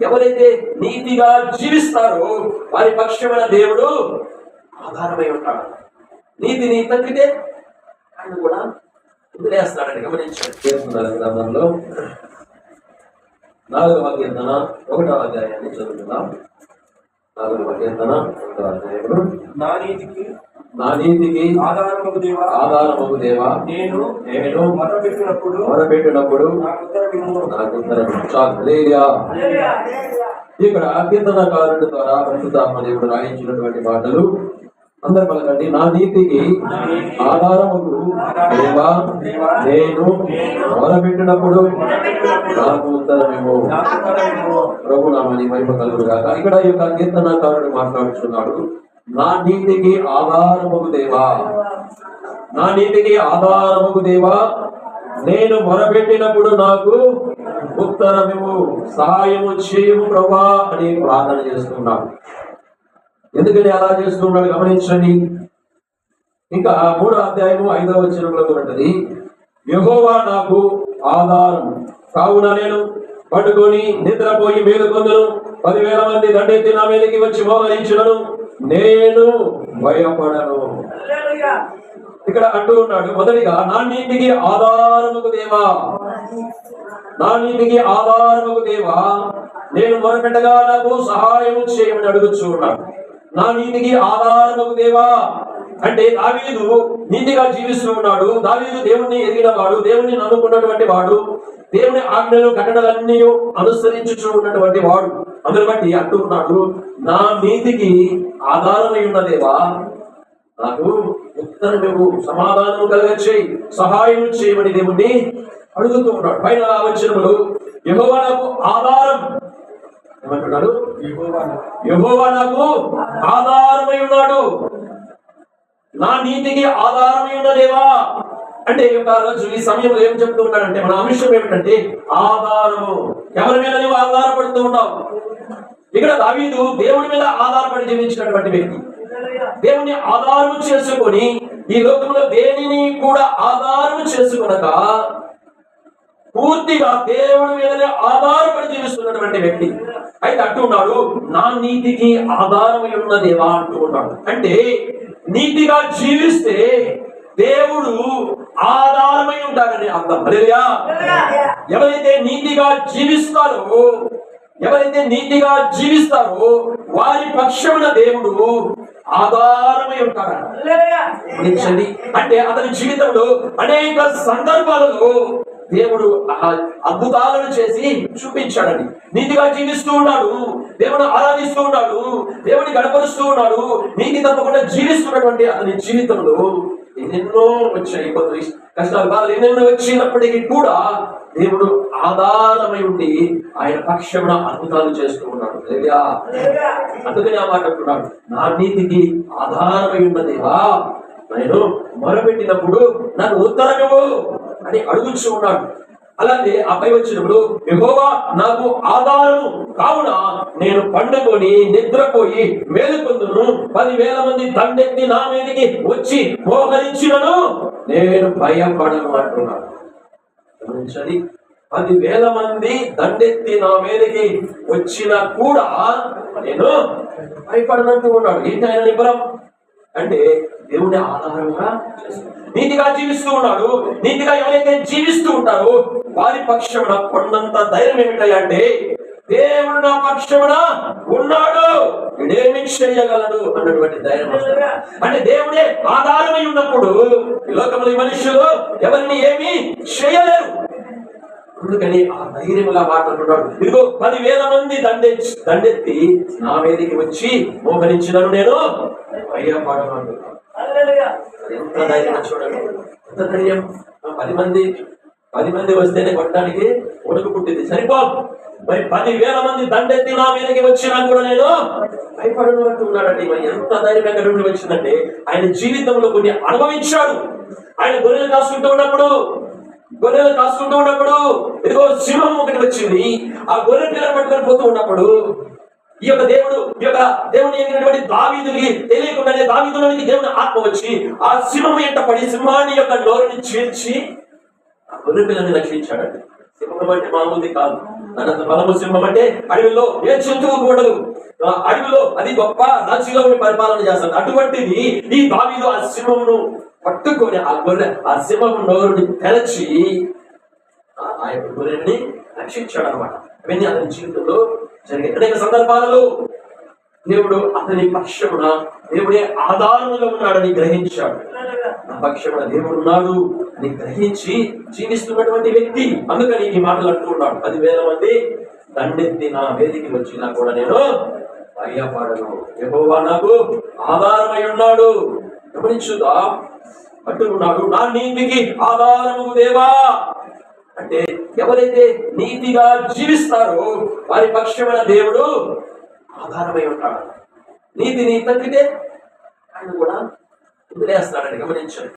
ఎవరైతే నీతిగా జీవిస్తారో వారి పక్షమైన దేవుడు ఆధారమై ఉంటాడు. నీతిని తగ్గితే ఆయన కూడా వదిలేస్తాడని గమనించాడు. కీర్తనల గ్రంథంలో 4వ కీర్తన 1వ అధ్యాయాన్ని చదువుతున్నాం. 4వ కీర్తన 1వ అధ్యాయంలో నా నీతికి ఆధారమగు దేవా నేను మొరపెట్టినప్పుడు నాకు ఉత్తరం చాలు. ఇక్కడ కీర్తనకారుడి ద్వారా పరిశుద్ధాత్మ దేవుడు రాయించినటువంటి మాటలు అందరు పలకండి. నా నీతికి ఆధారముకు దేవా నేను మొరపెట్టినప్పుడు నాకు ఉత్తరమేమో. ప్రభు నామని మహిమ కలుగును గాక. ఇక్కడ ఈ యొక్క కీర్తనకారుడు మాట్లాడుతున్నాడు. నా నీతికి ఆధారముకు దేవా, నా నీతికి ఆధారముకు దేవా నేను మొరపెట్టినప్పుడు నాకు ఉత్తరమేమో, సహాయము చేయము ప్రభువా అని ప్రార్థన చేస్తున్నాడు. ఎందుకని అలా చేస్తున్నాడు గమనించండి. ఇంకా 3వ అధ్యాయము 5వ వచనంలో ఉన్నది, యెహోవా నాకు ఆధారం కావున నేను పట్టుకొని నిద్రపోయి మేలుకొందును. 10,000 మంది దండెత్తి నా మీదకి వచ్చి మోహరించును, నేను భయపడను. ఇక్కడ అంటూ ఉన్నాడు, మొదటిగా నా నీతికి ఆధారముకు దేవా, నా నీతికి ఆధారముకు దేవా నేను మొరపెట్టగా నాకు సహాయం చేయమని అడుగుచూ ఉన్నాడు. నా నీతికి ఆధారముకు దేవా అంటే దావీదు నీతిగా జీవిస్తూ ఉన్నాడు. దావీదు దేవుణ్ణి ఎరిగిన వాడు, దేవుణ్ణి నమ్ముకున్నటువంటి వాడు, దేవుని ఆజ్ఞలు కట్టడలన్నీ అనుసరించుచూ ఉన్నటువంటి వాడు. అందుని బట్టి అంటున్నాడు, నా నీతికి ఆధారమై ఉన్నదేవా నాకు ఉత్తరము సమాధానం కలగచేయి, సహాయం చేయమని దేవుణ్ణి అడుగుతూ ఉన్నాడు. పైన వచనములు యెహోవా నాకు ఆధారం ఏమంటున్నాడు, యెహోవా నాకు ఆధారమై ఉన్నాడు. నా నీతికి ఆధారమై ఉన్నదేవా అంటే రోజు ఈ సమయంలో ఏం చెప్తూ ఉన్నాడంటే మన అంశం ఏమిటంటే ఆధారము. ఎవరి మీద నువ్వు ఆధారపడుతూ ఉన్నావు? ఇక్కడ దావీదు దేవుని మీద ఆధారపడి జీవించినటువంటి వ్యక్తి. దేవుని ఆధారం చేసుకొని ఈ లోకంలో దేనిని కూడా ఆధారం చేసుకొనక పూర్తిగా దేవుడి మీదనే ఆధారపడి జీవిస్తున్నటువంటి వ్యక్తి. అయితే అంటున్నాడు, నా నీతికి ఆధారమై ఉన్న దేవా అంటూ ఉన్నాడు. అంటే నీతిగా జీవిస్తే దేవుడు ఆధారమై ఉంటాడని అర్థం. హల్లెలూయా. ఎవరైతే నీతిగా జీవిస్తారో, ఎవరైతే నీతిగా జీవిస్తారో వారి పక్షమున దేవుడు ఆధారమై ఉంటాడు. అంటే అతని జీవితంలో అనేక సందర్భాలలో దేవుడు అద్భుతాలను చేసి చూపించాడని. నీతిగా జీవిస్తూ ఉన్నాడు, దేవుడు ఆరాధిస్తూ ఉన్నాడు, దేవుని గడపరుస్తూ ఉన్నాడు, నీతి తప్పకుండా జీవిస్తున్నటువంటి అతని జీవితంలో ఎన్నెన్నో వచ్చాయి, కొంత కష్టాలు బాధలు ఎన్నెన్నో వచ్చినప్పటికీ కూడా దేవుడు ఆధారమై ఉండి ఆయన పక్షమున అద్భుతాలు చేస్తూ ఉన్నాడు. అందుకని ఆ మాట అంటున్నాడు, నా నీతికి ఆధారమై ఉన్నదేవా నేను మొరపెట్టినప్పుడు నాకు ఉత్తరము అని అడుగుచూ ఉన్నాడు. అలాగే ఆ పై వచ్చినప్పుడు యెహోవా నాకు ఆధారం కావున నేను పండుకొని నిద్రపోయి మేలుకొందును. 10,000 మంది దండెత్తి నా మీదకి వచ్చి మోహరించినను నేను భయపడను అంటున్నాడు. గమనించండి, 10,000 మంది దండెత్తి నా మీదకి వచ్చినా కూడా నేను భయపడనంటూ ఉన్నాడు. ఏంటి ఆయన నిబ్బరం అంటే దేవుని ఆధారంగా నీతిగా జీవిస్తూ ఉన్నాడు. నీతిగా ఎవరైతే జీవిస్తూ ఉంటారో వారి పక్షమున కొండంత ధైర్యం ఏమిటంటే దేవుడు నా పక్షమున ఉన్నాడు, ఇదేమి చేయగలడు అన్నటువంటి ధైర్యం. అంటే దేవుడే ఆధారమై ఉన్నప్పుడు ఈ లోకంలో మనుషులు ఎవరిని ఏమీ చేయలేరు. అందుకని ఆ ధైర్యంగా మాట్లాడుతున్నాడు. ఇదిగో 10,000 మంది దండెత్తి నా మీదకి వచ్చి మోహరించినను నేను భయపడను అంటున్నాడు. ఎంత ధైర్యం చూడండి, ఎంత ధైర్యం. 10 మంది వస్తేనే కొట్టడానికి ఉడుకు పుట్టింది సరిపోదు, మరి 10,000 మంది దండెత్తి నా మీదకి వచ్చినా కూడా నేను భయపడను అంటున్నాడండి. మరి ఎంత ధైర్యం ఎక్కడి నుండి వచ్చిందంటే ఆయన జీవితంలో కొన్ని అనుభవించాడు. ఆయన గొర్రెలు కాసుకుంటూ ఉన్నప్పుడు ఇదిగో సింహం ఒకటి వచ్చింది. ఆ గొర్రె పిల్లలు పట్టుకొని పోతూ ఉన్నప్పుడు ఈ యొక్క దేవుని ఎగినటువంటి దావీదుకి తెలియకుండానే దావీదులోనికి దేవుని ఆత్మ వచ్చి ఆ సింహం ఎంట పడి సింహాన్ని యొక్క నోరుని చీల్చి ఆ గొర్రె పిల్లని రక్షించాడండి. సింహం అంటే మామూలుది కాదు. తనంత బలము సింహం అంటే అడవిలో ఏ జంతువు కూడదు, అడవిలో అది గొప్ప రాజుగా ఉండి పరిపాలన చేస్తాడు. అటువంటిది ఈ దావీదు ఆ సింహమును పట్టుకొని ఆ గొర్రె ఆ సింహము నోరుని తెరచి ఆ యొక్క గొర్రెని రక్షించాడు అనమాట. అవన్నీ అతని జీవితంలో జరిగే అనేక సందర్భాలలో దేవుడు అతని పక్షమున దేవుడే ఆధారముగా ఉన్నాడని గ్రహించాడు. నా పక్షమున దేవుడు ఉన్నాడు అని గ్రహించి జీవిస్తున్నటువంటి వ్యక్తి. అందుకని ఈ మాటలు అంటూ ఉన్నాడు, 10,000 మంది దండెత్తి నా వేదికి వచ్చినా కూడా నేను భయపడను, యెహోవా నాకు ఆధారమై ఉన్నాడు. గమనించుదా అంటూ ఉన్నాడు, నా నీతికి ఆధారము దేవా. అంటే ఎవరైతే నీతిగా జీవిస్తారో వారి పక్షమైన దేవుడు ఆధారమై ఉంటాడు. నీతిని తగ్గితే ఆయన కూడా వదిలేస్తాడని గమనించండి.